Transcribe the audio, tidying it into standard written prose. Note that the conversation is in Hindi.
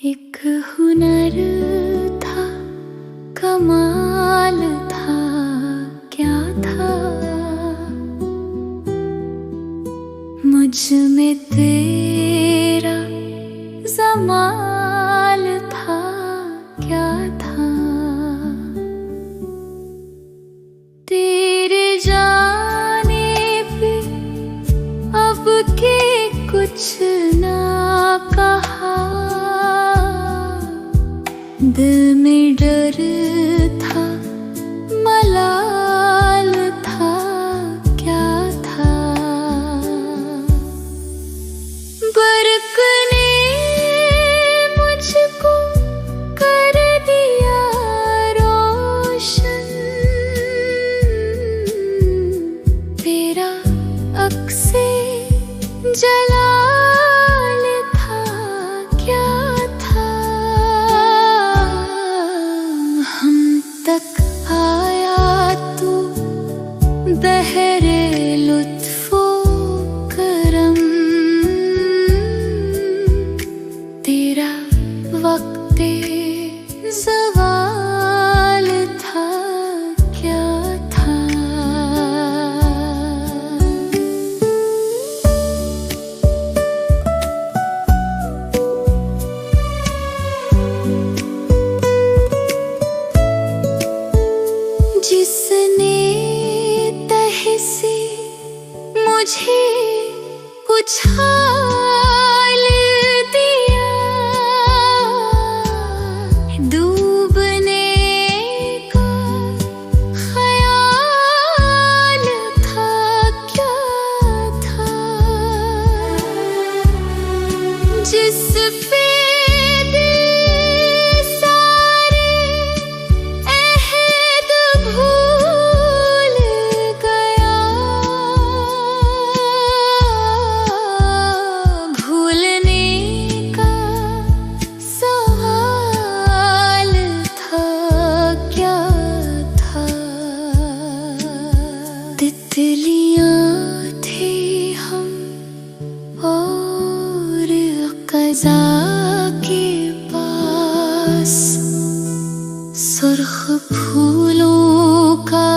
एक हुनर था, कमाल था, क्या था मुझ में तेरा जमाल था, क्या था तेरे जाने पे अब के कुछ ना कहा, दिल में डर था, मलाल था, क्या था बर्क ने मुझको कर दिया रोशन, तेरा अक्से जलाल था, क्या था हम तक आया तू बहरे लुत्फो करम, तेरा वक्ते ज़वाल था, क्या था जिसने तहसे मुझे उछाल दिया, डूबने का ख्याल था, क्या था जिस पे तितलियां थे हम और क़ज़ा के पास, सुर्ख फूलों का